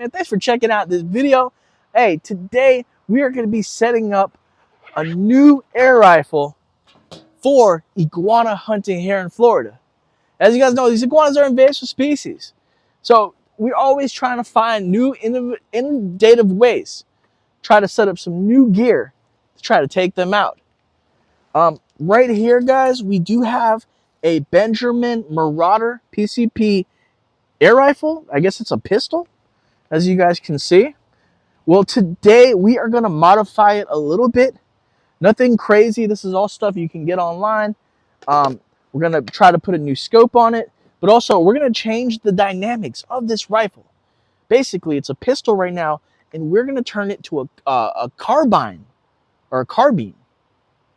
Man, thanks for checking out this video. Hey, today we are going to be setting up a new air rifle for iguana hunting here in Florida. As you guys know, these iguanas are invasive species. So we're always trying to find new innovative ways, try to set up some new gear to try to take them out. Right here, guys, we do have a Benjamin Marauder PCP air rifle. I guess it's a pistol, as you guys can see. Well, today we are going to modify it a little bit. Nothing crazy. This is all stuff you can get online. We're going to try to put a new scope on it, but also we're going to change the dynamics of this rifle. Basically, it's a pistol right now, and we're going to turn it to a carbine or a carbine.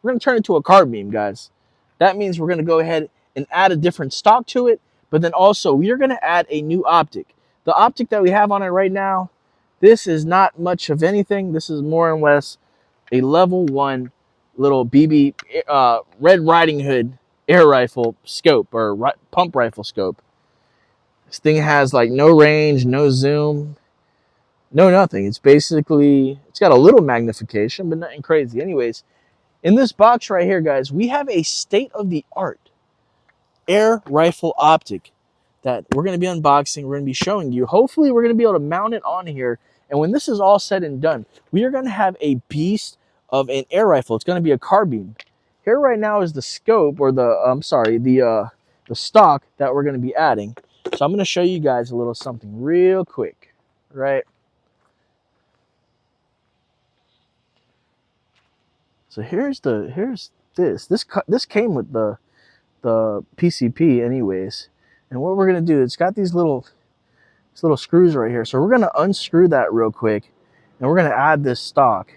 We're going to turn it to a carbine, guys. That means we're going to go ahead and add a different stock to it, but then also we are going to add a new optic. The optic that we have on it right now, this is not much of anything. This is more or less a level 1 little BB Red Riding Hood air rifle scope or pump rifle scope. This thing has like no range, no zoom, no nothing. It's basically, it's got a little magnification, but nothing crazy. Anyways, in this box right here, guys, we have a state-of-the-art air rifle optic that we're going to be unboxing. We're going to be showing you. Hopefully, we're going to be able to mount it on here. And when this is all said and done, we are going to have a beast of an air rifle. It's going to be a carbine. Here right now is the scope, or the stock that we're going to be adding. So I'm going to show you guys a little something real quick, right? So here's this. This came with the PCP anyways. And what we're going to do, it's got these little screws right here. So we're going to unscrew that real quick, and we're going to add this stock.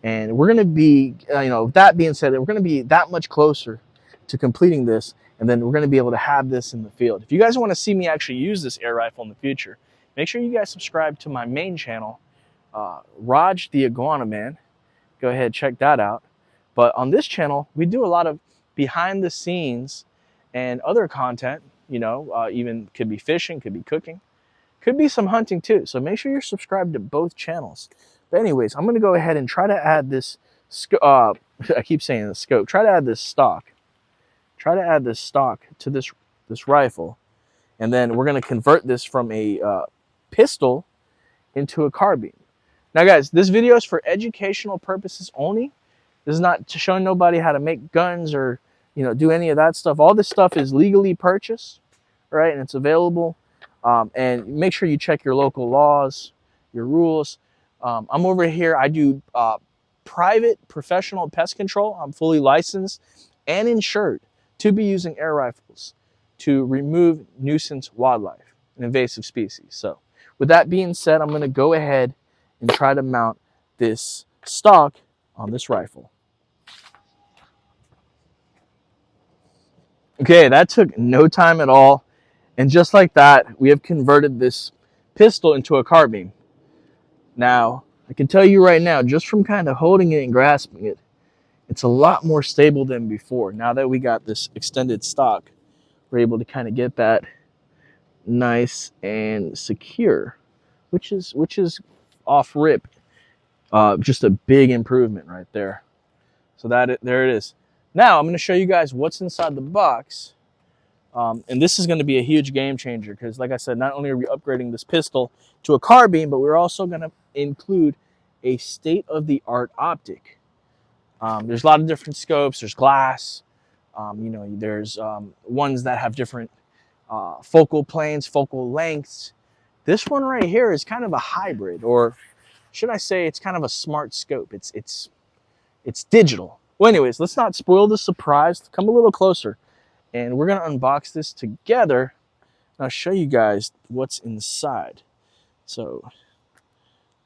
And we're going to be, that being said, we're going to be that much closer to completing this, and then we're going to be able to have this in the field. If you guys want to see me actually use this air rifle in the future, make sure you guys subscribe to my main channel, Raj the Iguana Man. Go ahead, check that out. But on this channel, we do a lot of behind the scenes and other content, even could be fishing, could be cooking, could be some hunting too. So make sure you're subscribed to both channels. But anyways, I'm going to go ahead and try to add this, I keep saying the scope, try to add this stock. Try to add this stock to this rifle. And then we're going to convert this from a pistol into a carbine. Now guys, this video is for educational purposes only. This is not to show nobody how to make guns or, do any of that stuff. All this stuff is legally purchased, right? And it's available. And make sure you check your local laws, your rules. I'm over here. I do private professional pest control. I'm fully licensed and insured to be using air rifles to remove nuisance wildlife and invasive species. So with that being said, I'm going to go ahead and try to mount this stock on this rifle. Okay, that took no time at all. And just like that, we have converted this pistol into a carbine. Now, I can tell you right now, just from kind of holding it and grasping it, it's a lot more stable than before. Now that we got this extended stock, we're able to kind of get that nice and secure, which is off rip. Just a big improvement right there. So there it is. Now I'm going to show you guys what's inside the box. And this is going to be a huge game changer because, like I said, not only are we upgrading this pistol to a carbine, but we're also going to include a state-of-the-art optic. There's a lot of different scopes. There's glass. There's ones that have different focal planes, focal lengths. This one right here is kind of a hybrid, or should I say it's kind of a smart scope. It's digital. Well, anyways, let's not spoil the surprise. Come a little closer. And we're going to unbox this together. And I'll show you guys what's inside. So,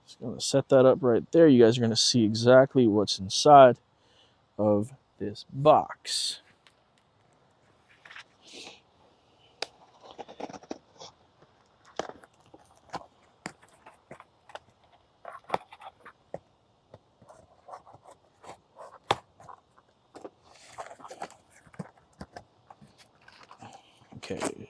just going to set that up right there. You guys are going to see exactly what's inside of this box. Okay.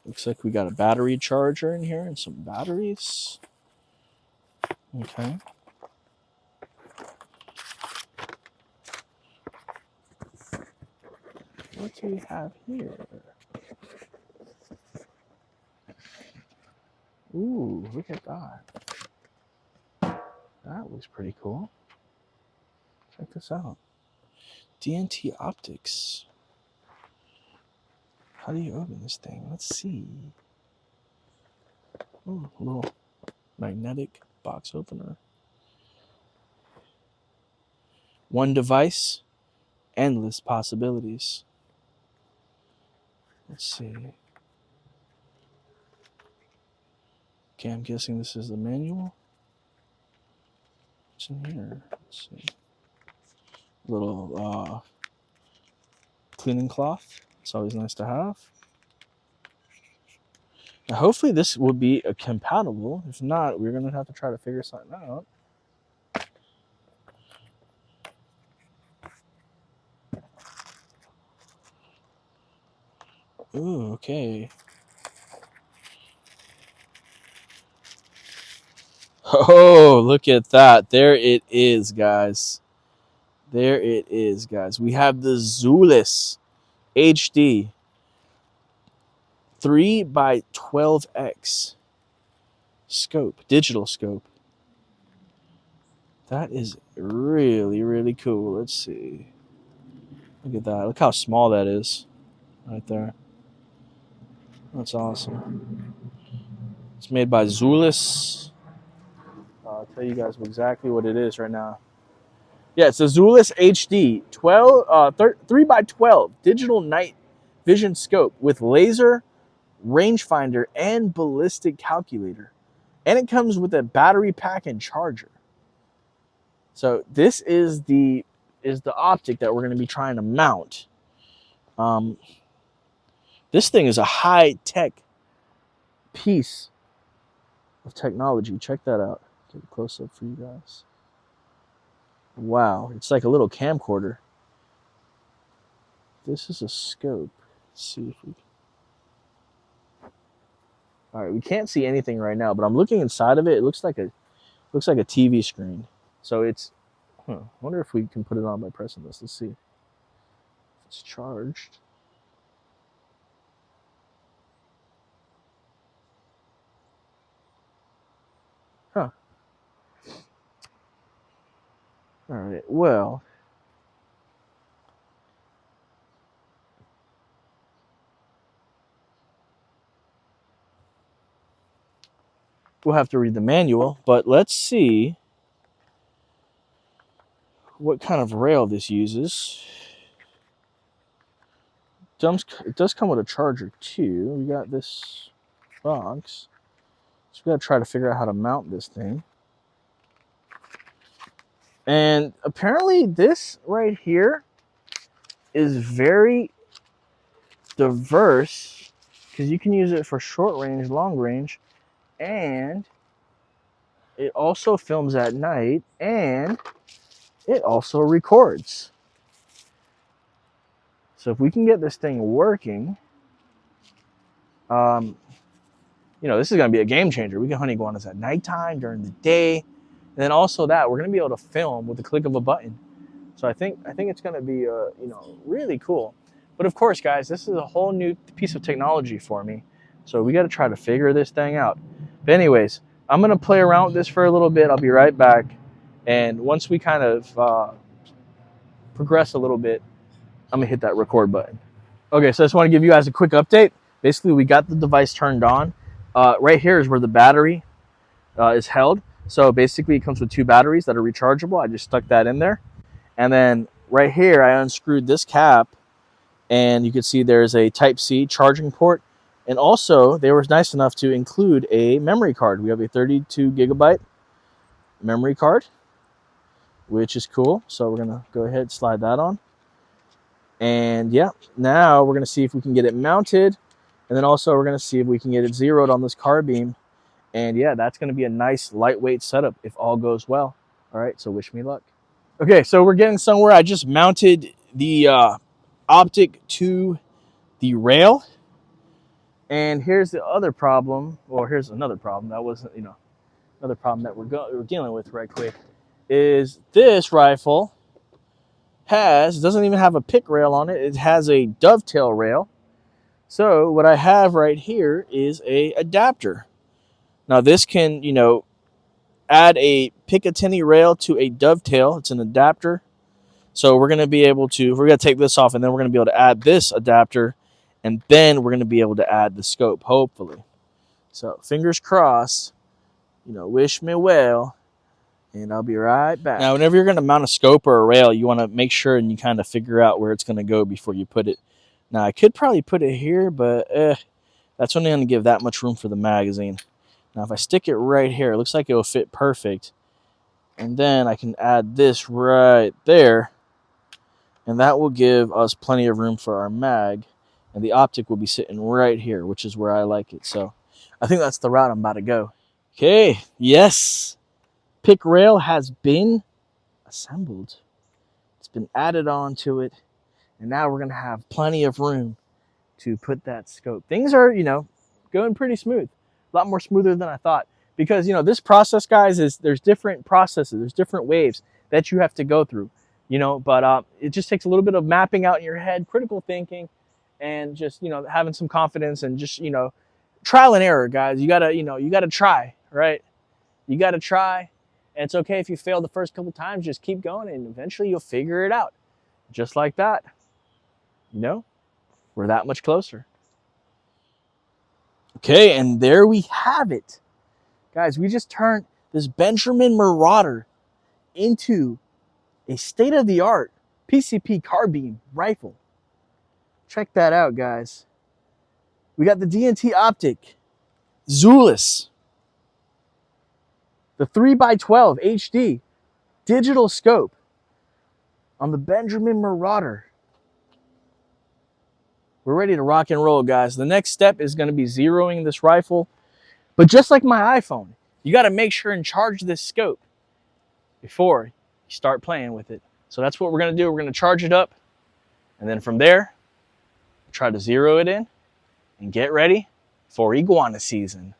Looks like we got a battery charger in here and some batteries. Okay. What do we have here? Ooh, look at that. That looks pretty cool. Check this out. DNT Optics. How do you open this thing? Let's see. Ooh, a little magnetic box opener. One device, endless possibilities. Let's see. Okay, I'm guessing this is the manual. What's in here? Let's see. Little cleaning cloth. It's always nice to have. Now, hopefully this will be compatible. If not, we're going to have to try to figure something out. Ooh, okay. Oh, look at that. There it is, guys. There it is, guys. We have the Zulus HD 3x12x scope, digital scope. That is really, really cool. Let's see. Look at that. Look how small that is right there. That's awesome. It's made by Zulus. I'll tell you guys exactly what it is right now. Yeah, it's a Zulus HD 3x12 digital night vision scope with laser, rangefinder, and ballistic calculator. And it comes with a battery pack and charger. So this is the optic that we're going to be trying to mount. This thing is a high-tech piece of technology. Check that out. Get a close-up for you guys. Wow, it's like a little camcorder. This is a scope. Let's see if we... All right, we can't see anything right now, but I'm looking inside of it. It looks like a TV screen. So it's... I wonder if we can put it on by pressing this. Let's see. If it's charged. Huh. All right, well... We'll have to read the manual, but let's see what kind of rail this uses. It does come with a charger too. We got this box. So we got to try to figure out how to mount this thing. And apparently this right here is very diverse because you can use it for short range, long range, and it also films at night, and it also records. So if we can get this thing working, this is going to be a game changer. We can hunt iguanas at nighttime, during the day, and then also that we're going to be able to film with the click of a button. So I think it's going to be really cool. But of course, guys, this is a whole new piece of technology for me. So we got to try to figure this thing out. But anyways, I'm going to play around with this for a little bit. I'll be right back. And once we kind of progress a little bit, I'm going to hit that record button. Okay, so I just want to give you guys a quick update. Basically, we got the device turned on. Right here is where the battery is held. So basically, it comes with two batteries that are rechargeable. I just stuck that in there. And then right here, I unscrewed this cap. And you can see there's a Type-C charging port. And also, they were nice enough to include a memory card. We have a 32 gigabyte memory card, which is cool. So we're going to go ahead and slide that on. And yeah, now we're going to see if we can get it mounted. And then also we're going to see if we can get it zeroed on this carbine. And yeah, that's going to be a nice lightweight setup if all goes well. All right, so wish me luck. Okay, so we're getting somewhere. I just mounted the optic to the rail. And here's the other problem, or here's another problem that wasn't, another problem that we're dealing with right quick, is this rifle doesn't even have a pick rail on it. It has a dovetail rail. So what I have right here is a adapter. Now this can, add a Picatinny rail to a dovetail. It's an adapter. So we're going to be able to, we're going to take this off, and then we're going to be able to add this adapter, and then we're going to be able to add the scope, hopefully. So fingers crossed, wish me well, and I'll be right back. Now, whenever you're going to mount a scope or a rail, you want to make sure and you kind of figure out where it's going to go before you put it. Now, I could probably put it here, but that's only going to give that much room for the magazine. Now, if I stick it right here, it looks like it will fit perfect. And then I can add this right there. And that will give us plenty of room for our mag. And the optic will be sitting right here, which is where I like it. So I think that's the route I'm about to go. Okay, yes. Pick rail has been assembled. It's been added on to it. And now we're going to have plenty of room to put that scope. Things are, going pretty smooth. A lot more smoother than I thought. Because, this process, guys, there's different processes. There's different waves that you have to go through. But it just takes a little bit of mapping out in your head, critical thinking, and just, having some confidence and just, trial and error, guys. You gotta try, right? You gotta try. And it's okay if you fail the first couple times, just keep going and eventually you'll figure it out. Just like that. We're that much closer. Okay, and there we have it. Guys, we just turned this Benjamin Marauder into a state-of-the-art PCP carbine rifle. Check that out, guys. We got the DNT Optic Zulus, the 3x12 HD digital scope on the Benjamin Marauder. We're ready to rock and roll, guys. The next step is going to be zeroing this rifle. But just like my iPhone, you got to make sure and charge this scope before you start playing with it. So that's what we're going to do. We're going to charge it up. And then from there, try to zero it in and get ready for iguana season.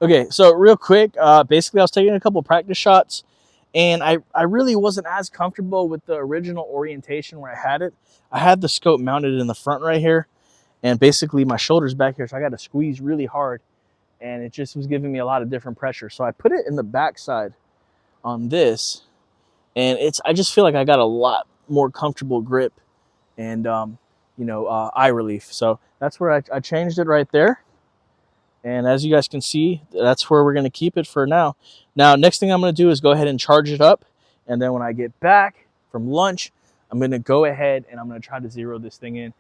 Okay, so real quick, basically I was taking a couple practice shots, and I really wasn't as comfortable with the original orientation where I had it. I had the scope mounted in the front right here, and basically my shoulder's back here, so I got to squeeze really hard, and it just was giving me a lot of different pressure. So I put it in the back side on this, and I just feel like I got a lot more comfortable grip and eye relief. So that's where I changed it right there. And as you guys can see, that's where we're going to keep it for now. Now, next thing I'm going to do is go ahead and charge it up. And then when I get back from lunch, I'm going to go ahead and I'm going to try to zero this thing in